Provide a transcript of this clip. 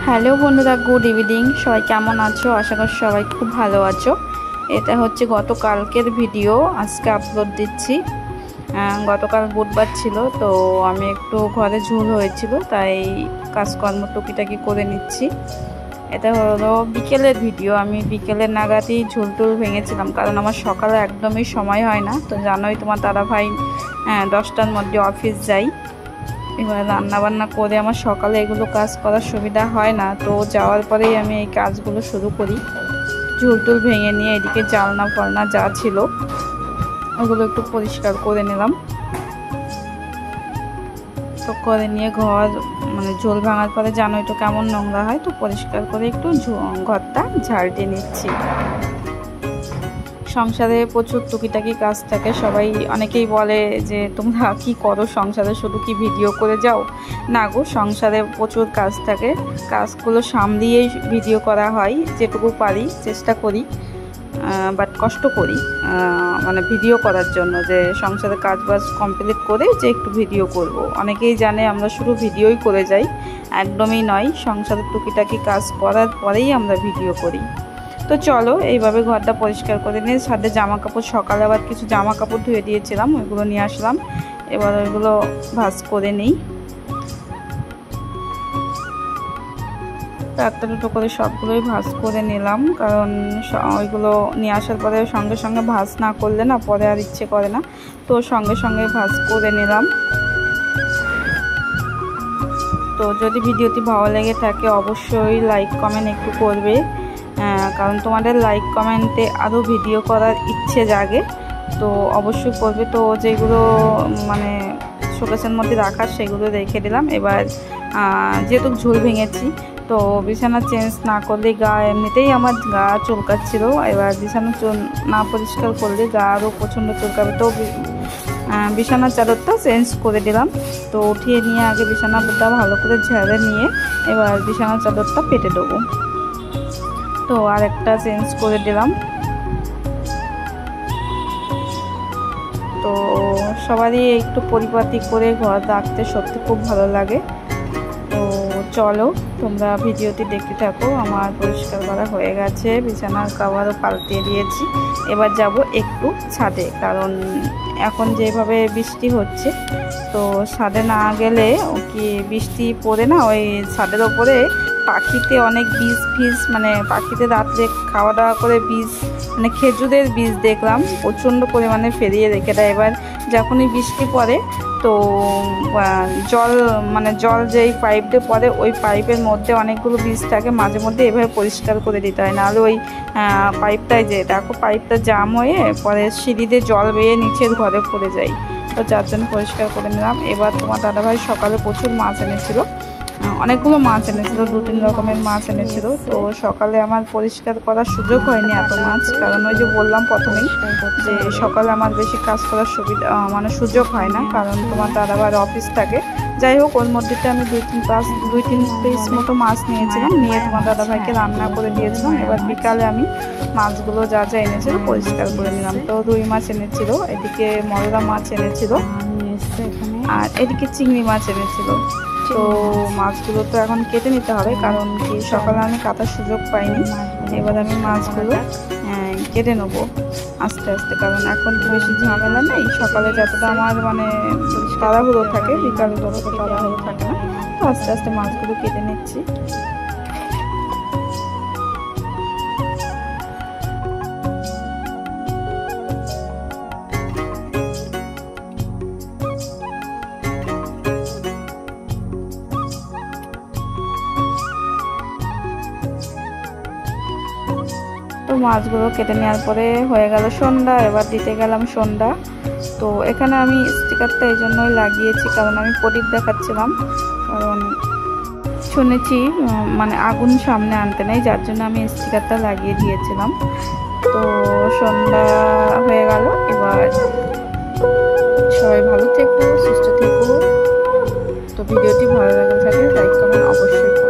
Hello বন্ধুরা, good evening. সবাই কেমন আছো? আশা করি সবাই খুব ভালো আছো। এটা হচ্ছে গতকালকের ভিডিও, আজকে আপলোড দিচ্ছি। গতকাল বুধবার ছিল, তো আমি একটু ঘরে ঝুল হয়েছিল, তাই কাজকর্ম টুকিটাকি করে নিচ্ছি। এটা হলো বিকেলের ভিডিও। আমি বিকেলের নাগাদই ঝুল টুল ভেঙেছিলাম, কারণ আমার সকালে একদমই সময় হয় না। তো জানোই, তোমার দাদা ভাই 10টার মধ্যে অফিস যাই। এবার রান্নাবান্না করে আমার সকালে এগুলো কাজ করার সুবিধা হয় না, তো যাওয়ার পরেই আমি এই কাজগুলো শুরু করি। ঝুল টুল ভেঙে নিয়ে এদিকে জালনা ফালনা যা ছিল ওগুলো একটু পরিষ্কার করে নিলাম। তো করে নিয়ে ঘর ঝোল ভাঙার পরে জানোই তো কেমন নোংরা হয়, তো পরিষ্কার করে একটু ঘরটা ঝাড় দিয়ে নিচ্ছি। সংসারে প্রচুর টুকিটাকি কাজ থাকে। সবাই অনেকেই বলে যে তোমরা কি করো সংসারে, শুধু কি ভিডিও করে যাও? না গো, সংসারে প্রচুর কাজ থাকে। কাজগুলো সামলিয়েই ভিডিও করা হয়, যেটুকু পারি চেষ্টা করি, বাট কষ্ট করি ভিডিও করার জন্য, যে সংসারে কাজ বাজ কমপ্লিট করে যে একটু ভিডিও করব। অনেকেই জানে আমরা শুধু ভিডিওই করে যাই, একদমই নয়। সংসারের টুকিটাকি কাজ করার পরেই আমরা ভিডিও করি। তো চলো এইভাবে ঘরটা পরিষ্কার করে নিয়ে সাথে জামা কাপড়, সকালে আবার কিছু জামা কাপড় ধুয়ে দিয়েছিলাম, ওইগুলো নিয়ে আসলাম। এবার ওইগুলো ভাঁজ করে নিই। একটা দুটো করে সবগুলোই ভাঁজ করে নিলাম, কারণ ওইগুলো নিয়ে আসার পরে সঙ্গে সঙ্গে ভাঁজ না করলে না পরে আর ইচ্ছে করে না, তো সঙ্গে সঙ্গে ভাঁজ করে নিলাম। তো যদি ভিডিওটি ভালো লেগে থাকে অবশ্যই লাইক কমেন্ট একটু করবে, কারণ তোমাদের লাইক কমেন্টে আরও ভিডিও করার ইচ্ছে জাগে, তো অবশ্যই করবে। তো যেগুলো শোকেসের মধ্যে রাখা সেগুলো রেখে দিলাম। এবার যেহেতু ঝুল ভেঙেছি, তো বিছানা চেঞ্জ না করলে গা, এমনিতেই আমার গা চুলকাচ্ছিল, এবার বিছানা না পরিষ্কার করলে গা আরও প্রচণ্ড চুলকাবে। তো বিছানার চাদরটা চেঞ্জ করে দিলাম। তো উঠিয়ে নিয়ে আগে বিছানাটা ভালো করে ঝেড়ে নিয়ে এবার বিছানার চাদরটা পেতে দেবো। তো আর একটা চেঞ্জ করে দিলাম। তো সবারই একটু পরিপাটি করে ঘর রাখতে সত্যি খুব ভালো লাগে। তো চলো তোমরা ভিডিওটি দেখতে থাকো। আমার পরিষ্কার করা হয়ে গেছে, বিছানার কভারও পাল্টে দিয়েছি। এবার যাব একটু ছাদে, কারণ এখন যেভাবে বৃষ্টি হচ্ছে, তো ছাদে না গেলে কি বৃষ্টি পড়ে না, ওই ছাদের ওপরে পাখিতে অনেক বীজ পাখিতে রাত্রে খাওয়া দাওয়া করে বীজ খেজুরের বীজ দেখলাম প্রচণ্ড পরিমাণে ফেরিয়ে রেখে দেয়। এবার যখনই বৃষ্টি পড়ে, তো জল যেই পাইপ দিয়ে পড়ে, ওই পাইপের মধ্যে অনেকগুলো বীজ থাকে, মাঝে মধ্যে এভাবে পরিষ্কার করে দিতে হয়, নাহলে ওই পাইপটায় যে দেখো পাইপটা জাম হয়ে পরে সিঁড়ি দিয়ে জল বেয়ে নিচের ঘরে পড়ে যায়। তো যার জন্য পরিষ্কার করে নিলাম। এবার তোমার দাদাভাই সকালে প্রচুর মাছ এনেছিল, অনেকগুলো মাছ এনেছিল, 2-3 রকমের মাছ এনেছিল। তো সকালে আমার পরিষ্কার করার সুযোগ হয়নি এত মাছ, কারণ ওই যে বললাম প্রথমেই যে সকালে আমার বেশি কাজ করার সুযোগ হয় না, কারণ তোমার দাদাভাইয়ের অফিস থাকে। যাই হোক, ওর মধ্যেতে আমি 2-3 পিস মতো মাছ নিয়েছিলাম, নিয়ে তোমার দাদাভাইকে রান্না করে দিয়েছিলাম। এবার বিকালে আমি মাছগুলো যা যা এনেছিল পরিষ্কার করে নিলাম। তো রুই মাছ এনেছিল, এদিকে মরলা মাছ এনেছিল, আর এদিকে চিংড়ি মাছ এনেছিল। তো মাছগুলো তো এখন কেটে নিতে হবে, কারণ কি সকালে আমি কাটার সুযোগ পাইনি। এবার আমি মাছগুলো কেটে নেবো আস্তে আস্তে, কারণ এখন তো বেশি ঝামেলা নেই। সকালে যতটা আমার তাড়াহুড়ো থাকে, বিকালে ততটা তাড়াহুড়ো থাকে না। তো আস্তে আস্তে মাছগুলো কেটে নিচ্ছি। তো মাছগুলো কেটে নেওয়ার পরে হয়ে গেল সন্ধ্যা। এবার দিতে গেলাম সন্ধ্যা। তো এখানে আমি স্টিকারটা এই জন্যই লাগিয়েছি, কারণ আমি প্রদীপ দেখাচ্ছিলাম, কারণ শুনেছি আগুন সামনে আনতে নেই, যার জন্য আমি স্টিকারটা লাগিয়ে দিয়েছিলাম। তো সন্ধ্যা হয়ে গেল। এবার সবাই ভালো থেকো, সুস্থ থেকো। তো ভিডিওটি ভালো লাগে থাকে লাইক কমেন্ট অবশ্যই।